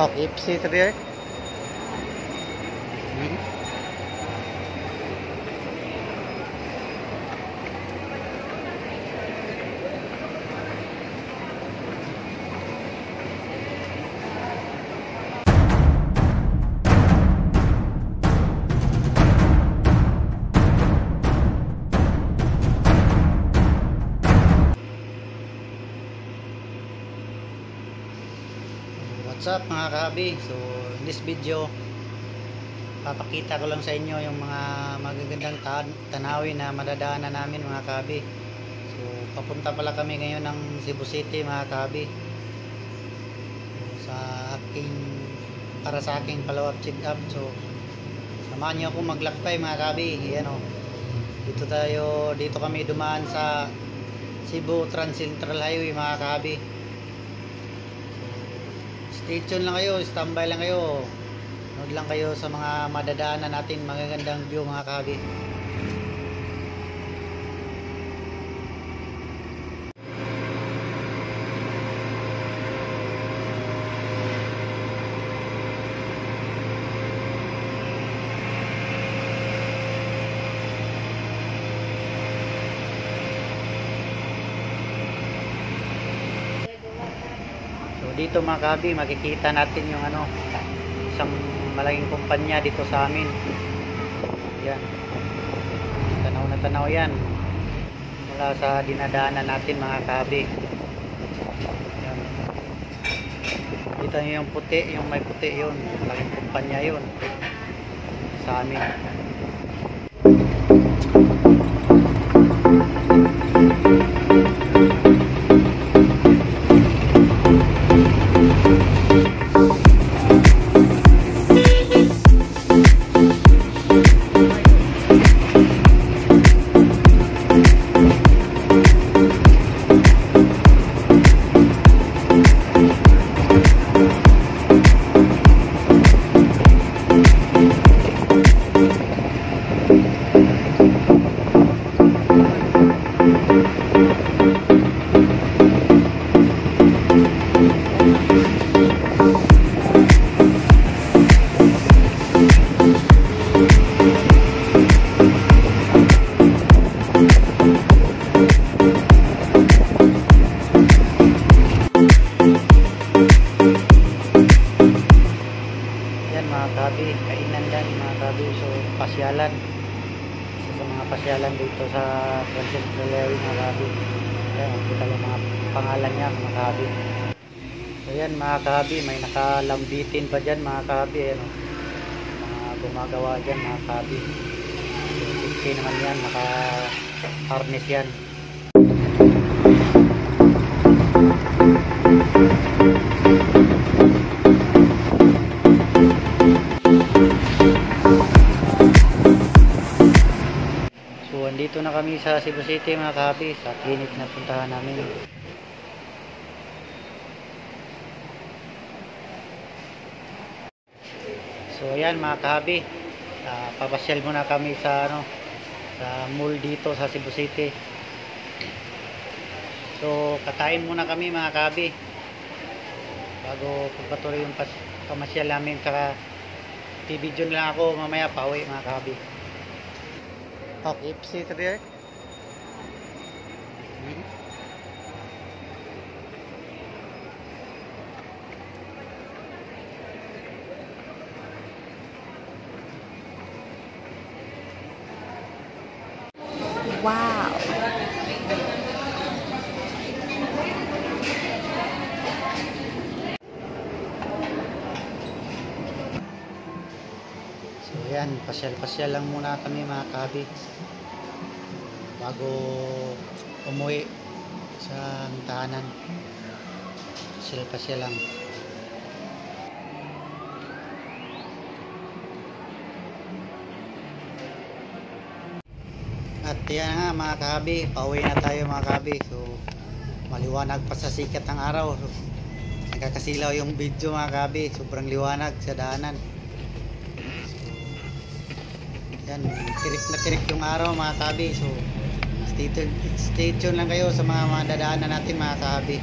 Okay, sit there. What's up mga kahabi? So in this video papakita ko lang sa inyo yung mga magagandang tanawin na madadaanan namin mga kahabi. So papunta pala kami ngayon ng Cebu City mga kahabi. So, para sa aking follow-up check-up. So samahan niyo ako maglakbay mga kahabi. Ayan o. Dito kami dumaan sa Cebu Trans-Central Highway mga kahabi. Stay tuned lang kayo, standby lang kayo. Nood lang kayo sa mga madadaanan natin, magagandang view mga kahabi. Dito mga kahabi, makikita natin yung isang malaking kumpanya dito sa amin. Yan, tanaw na tanaw yan mula sa dinadaanan natin mga kahabi. Yan. Dito yung puti, yung may puti yun, malaking kumpanya yun sa amin. Kainan yan mga kahabi. So pasyalan, isa sa mga pasyalan dito sa Trans-Central Highway mga kahabi. Ayan, kita yung mga pangalan niya mga kahabi. So yan mga kahabi, may nakalambitin pa dyan mga kahabi. Ayan, mga gumagawa dyan mga kahabi. So, okay naman yan, naka harness yan. Dito na kami sa Cebu City mga kahabi, sa clinic na puntahan namin. So ayan mga kahabi, papasyal muna kami sa sa mall dito sa Cebu City. So katayin muna kami mga kahabi bago pagpatuloy yung pamasyal namin. Saka video na lang ako mamaya pauwi mga kahabi. Okay, sit there. Wow. So yan, pasyal-pasyal lang muna kami mga kahabi bago umuwi sa tahanan. Pasyal-pasyal lang. At yan nga mga kahabi, pauwi na tayo mga kahabi. So maliwanag pa sa sikat ng araw. So, nagkakasilaw yung video mga kahabi, sobrang liwanag sa daanan. Yan, tirik na tirik yung araw mga kahabi. So stay tuned lang kayo sa mga madadaanan natin mga kahabi.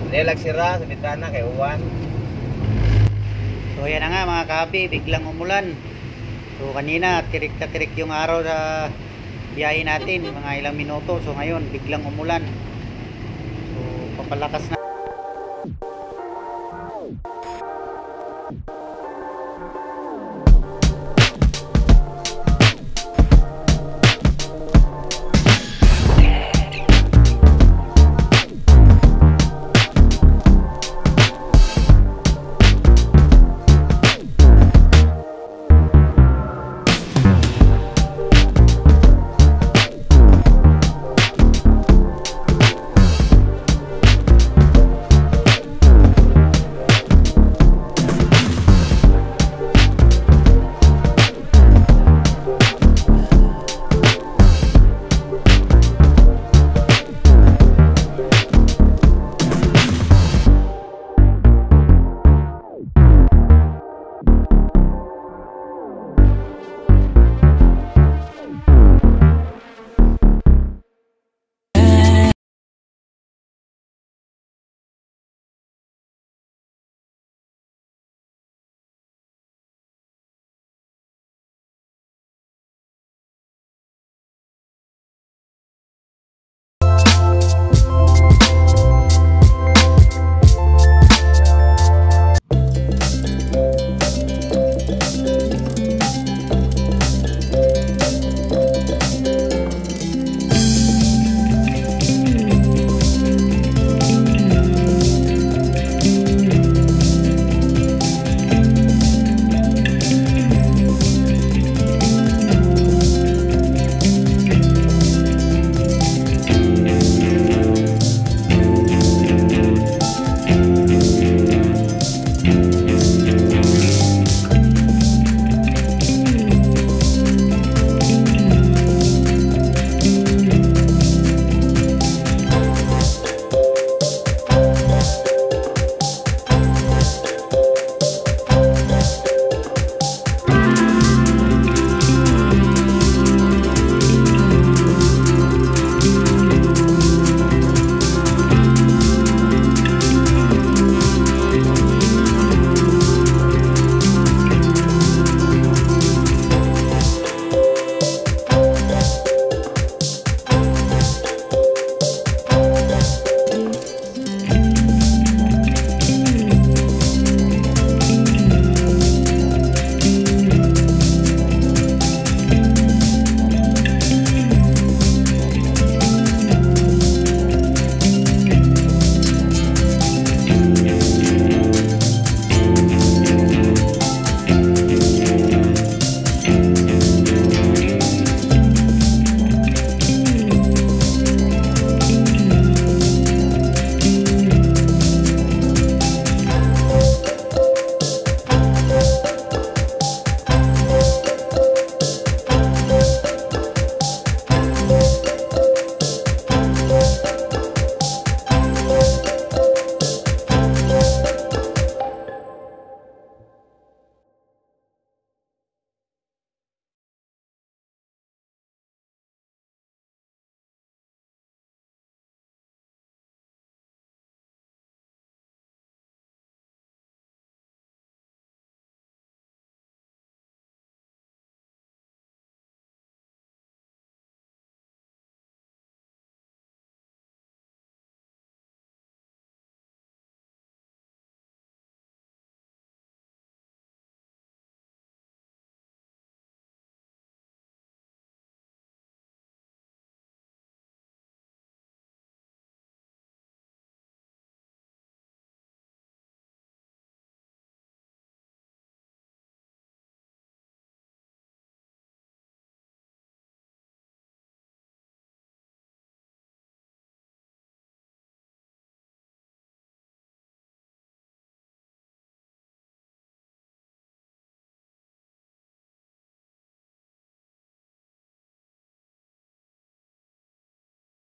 Relax sira sa bitana kay uwan. So yan na nga mga kahabi, biglang umulan. So kanina tirik na tirik yung araw sa biyahe natin, mga ilang minuto. So ngayon biglang umulan. So papalakas na.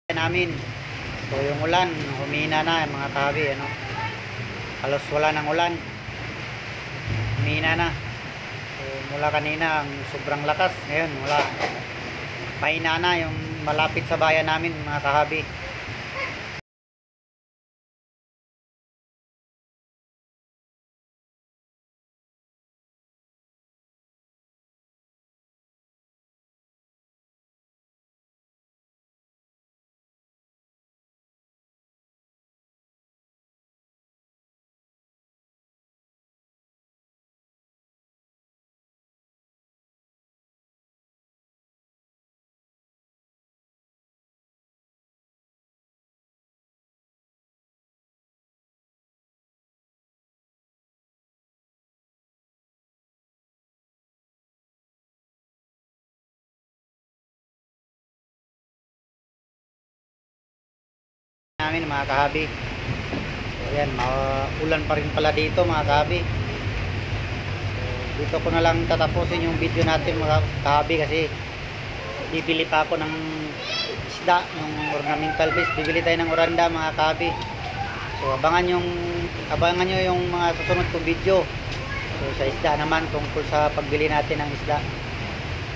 Namin. So yung ulan, humina na mga kahabi, ano. Halos wala nang ulan. Humina na. So mula kanina ang sobrang lakas, ngayon wala. Pahina na yung malapit sa bayan namin mga kahabi. namin mga kahabi. So ayan, maulan pa rin pala dito mga kahabi. So, dito ko na lang tatapusin yung video natin mga kahabi kasi bibili pa ako ng isda, yung ornamental fish. Bibili tayo ng oranda mga kahabi. So abangan nyo yung mga susunod kong video. So sa isda naman, tungkol sa pagbili natin ng isda.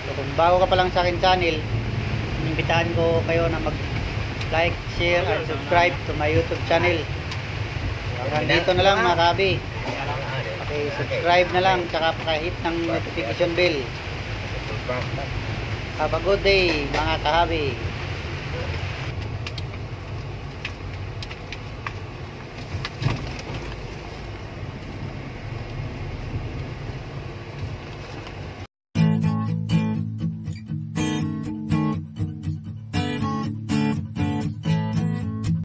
So kung bago ka pa lang sa akin channel, inimbitahan ko kayo na mag-like, share, and subscribe to my YouTube channel. Hanggang dito na lang mga kahabi. Okay, subscribe na lang, tsaka pakahit ng notification bell. Have a good day mga kahabi.